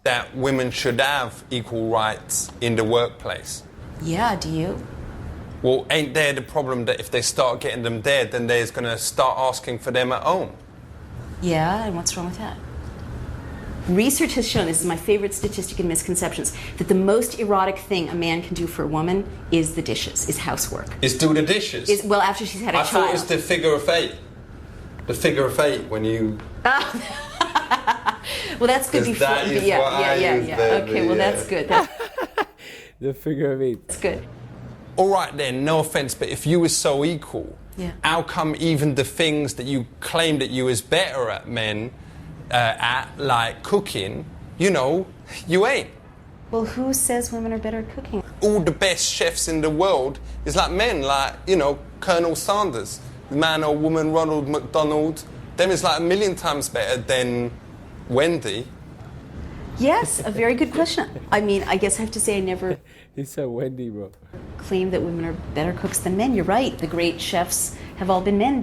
that women should have equal rights in the workplace. Yeah, do you? Well, ain't there the problem that if they start getting them there, then they're going to start asking for them at home? Yeah, and what's wrong with that? Research has shown, this is my favorite statistic in misconceptions, that the most erotic thing a man can do for a woman is the dishes, is housework. Is do the dishes? Well, after she's had a child. I thought it was the figure of eight. The figure of eight when you... Well, that's good before... That is yeah. Okay, well, yeah. that's good. The figure of eight. That's good. All right then, no offence, but if you were so equal, how come even the things that you claim that you is better at men, at, like cooking, you know, you ain't? Well, who says women are better at cooking? All the best chefs in the world is like men, like, you know, Colonel Sanders, man or woman Ronald McDonald. Them is like a million times better than Wendy. Yes, a very good question. I mean, I guess I have to say I never... He said Wendy, bro. ...claim that women are better cooks than men. You're right. The great chefs have all been men.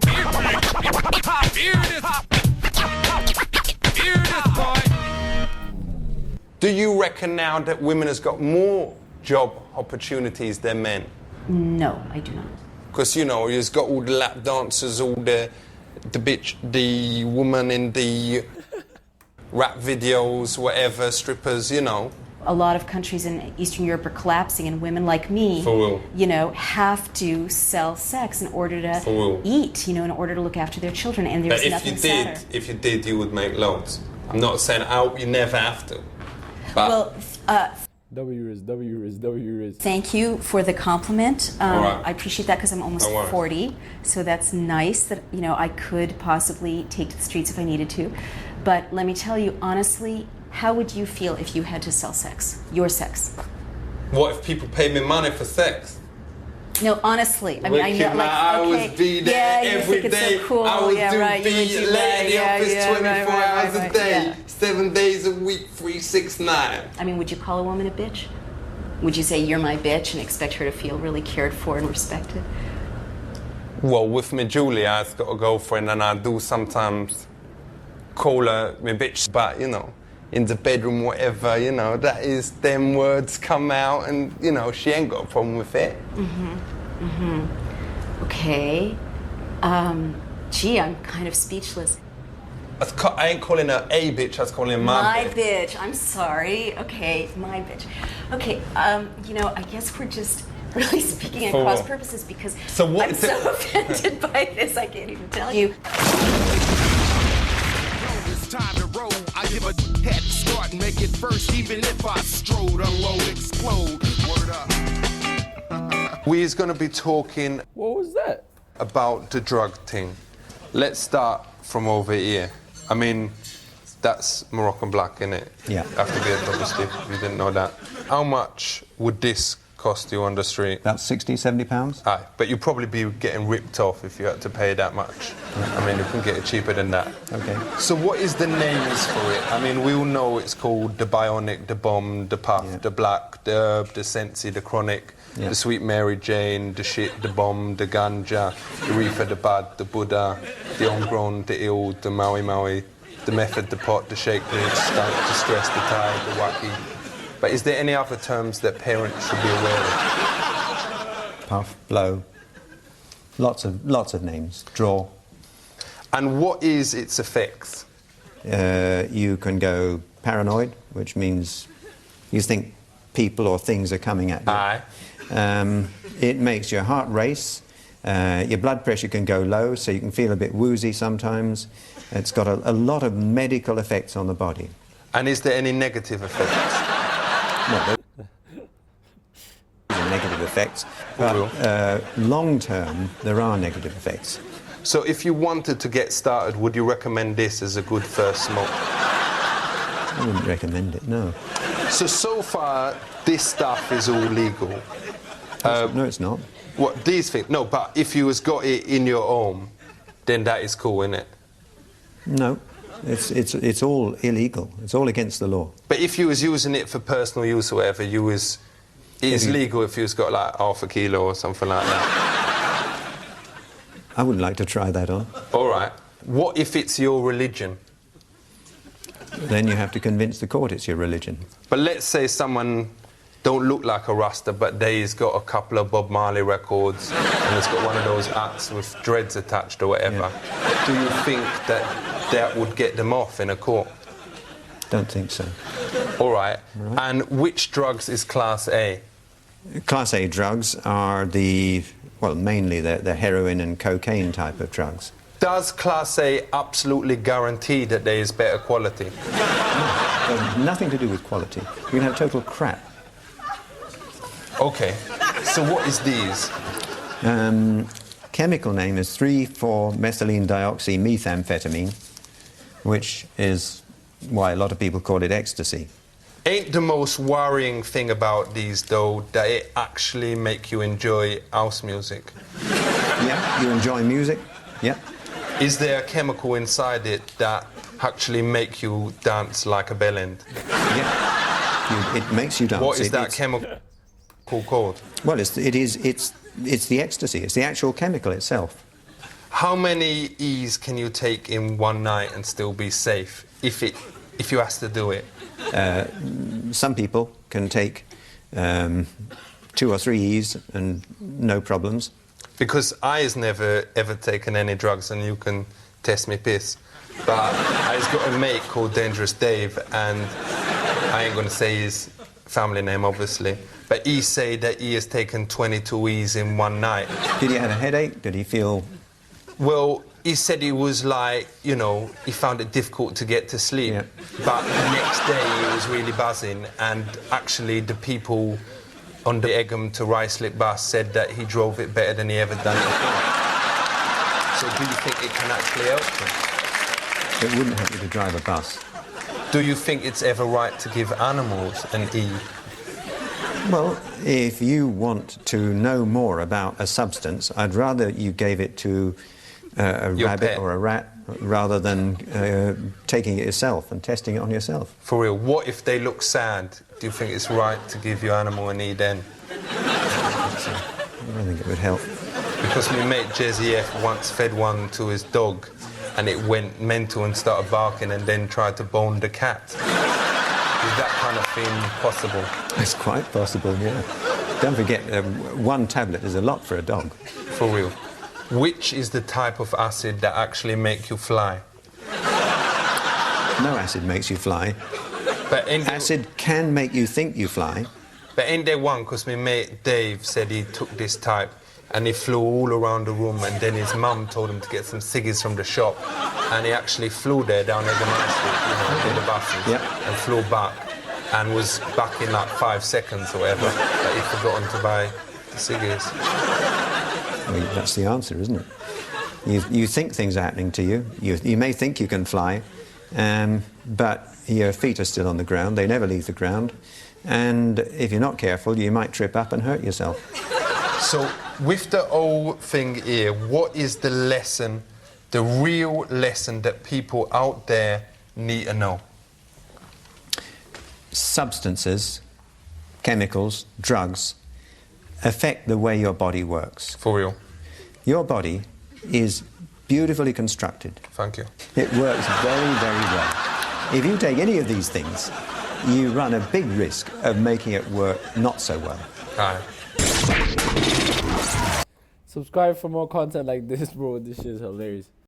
Do you reckon now that women has got more job opportunities than men? No, I do not. Because, you know, you've got all the lap dancers, all the bitch, the woman in the rap videos, whatever, strippers, you know. A lot of countries in Eastern Europe are collapsing, and women like me, you know, have to sell sex in order to eat, you know, in order to look after their children, and there's nothing sadder. If you did, you would make loads. I'm not saying you never have to. But well, W-Riz. Thank you for the compliment. Right. I appreciate that because I'm almost 40, so that's nice that, you know, I could possibly take to the streets if I needed to. But let me tell you, honestly, how would you feel if you had to sell sex, your sex? What if people pay me money for sex? No, honestly, I mean, I know, like, I okay, would be there every day. So cool. I would be late in the office 24 hours a day, 7 days a week, 365. I mean, would you call a woman a bitch? Would you say you're my bitch and expect her to feel really cared for and respected? Well, with me Julie, I've got a girlfriend, and I do sometimes call her my bitch, but you know, in the bedroom, whatever, you know, that is, them words come out, and, you know, she ain't got a problem with it. Okay. Gee, I'm kind of speechless. I ain't calling her a bitch, I was calling her my bitch. My bitch, I'm sorry. Okay, my bitch. Okay, you know, I guess we're just really speaking at cross purposes because I'm so offended by this, I can't even tell you. Time to roll, I give a head start and make it first, even if I strode, unload, explode. Word up. We're going to be talking What was that? about the drug thing. Let's start from over here. I mean, that's Moroccan black, innit? Yeah. Have to be a double stick if you didn't know that. How much would this cost you on the street? About 60, 70 pounds. Aye, but you'd probably be getting ripped off if you had to pay that much. I mean, you can get it cheaper than that. Okay. So what is the names for it? I mean, we all know it's called the Bionic, the Bomb, the Puff, the Black, the Herb, the Sensi, the Chronic, the Sweet Mary Jane, the Shit, the Bomb, the Ganja, the Reefer, the Bud, the Buddha, the Homegrown, the Ill, the Maui Maui, the Method, the Pot, the Shake, the Skunk, the Stress, the Tide, the Wacky. But is there any other terms that parents should be aware of? Puff, blow. Lots of names. Draw. And what is its effects? You can go paranoid, which means you think people or things are coming at you. Aye. It makes your heart race. Your blood pressure can go low, so you can feel a bit woozy sometimes. It's got a lot of medical effects on the body. And is there any negative effects? No, there are negative effects, but long term there are negative effects. So if you wanted to get started, would you recommend this as a good first smoke? I wouldn't recommend it, no. So far, this stuff is all legal. No, it's not. What, these things? No, but if you has got it in your home, then that is cool, isn't it? No, it's all illegal. It's all against the law. But if you was using it for personal use or whatever, it's legal if you was got like half a kilo or something like that. I wouldn't like to try that on. All right. What if it's your religion? then you have to convince the court it's your religion. But let's say someone don't look like a Rasta, but they's got a couple of Bob Marley records and it's got one of those hats with dreads attached or whatever. Yeah. Do you think that would get them off in a court? Don't think so. All right. And which drugs is Class A? Class A drugs are mainly the heroin and cocaine type of drugs. Does Class A absolutely guarantee that there is better quality? Nothing to do with quality. You can have total crap. Okay. So what is these? Chemical name is 3,4-methylene dioxymethamphetamine, which is why a lot of people call it ecstasy. Ain't the most worrying thing about these, though, that it actually make you enjoy house music? Yeah, you enjoy music? Yeah. Is there a chemical inside it that actually make you dance like a bellend? Yeah. It makes you dance. What is that chemical called? Well, it's the ecstasy. It's the actual chemical itself. How many E's can you take in one night and still be safe if you ask to do it? Some people can take 2 or 3 E's and no problems. Because I has never ever taken any drugs, and you can test me piss. But I've got a mate called Dangerous Dave, and I ain't gonna say his family name, obviously. But he say that he has taken 22 E's in one night. Did he have a headache? Did he feel... Well, he said he was like, you know, he found it difficult to get to sleep. Yeah. But the next day he was really buzzing, and actually the people on the Egham to Ruislip bus said that he drove it better than he ever done it before. So do you think it can actually help him? It wouldn't help you to drive a bus. Do you think it's ever right to give animals an E? Well, if you want to know more about a substance, I'd rather you gave it to a Your rabbit pet. or a rat rather than taking it yourself and testing it on yourself. For real, what if they look sad? Do you think it's right to give your animal an E then? I don't think it would help. Because my mate Jezzy F once fed one to his dog and it went mental and started barking and then tried to bone the cat. Is that kind of thing possible? It's quite possible, yeah. Don't forget, 1 tablet is a lot for a dog. For real. Which is the type of acid that actually make you fly? No acid makes you fly. But in the, Acid can make you think you fly. but in there one, because my mate Dave said he took this type and he flew all around the room, and then his mum told him to get some ciggies from the shop, and he actually flew there down Egham High Street, in the buses, Yeah. and flew back, and was back in like 5 seconds or whatever, but he'd forgotten to buy the ciggies. Well, that's the answer, isn't it? You think things are happening to you. You may think you can fly, but your feet are still on the ground. They never leave the ground. And if you're not careful, you might trip up and hurt yourself. So, with the whole thing here, what is the lesson, the real lesson that people out there need to know? Substances, chemicals, drugs, affect the way your body works. For real. Your body is beautifully constructed. Thank you. It works very, very well. If you take any of these things, you run a big risk of making it work not so well. Aye. Subscribe for more content like this, bro. This shit is hilarious.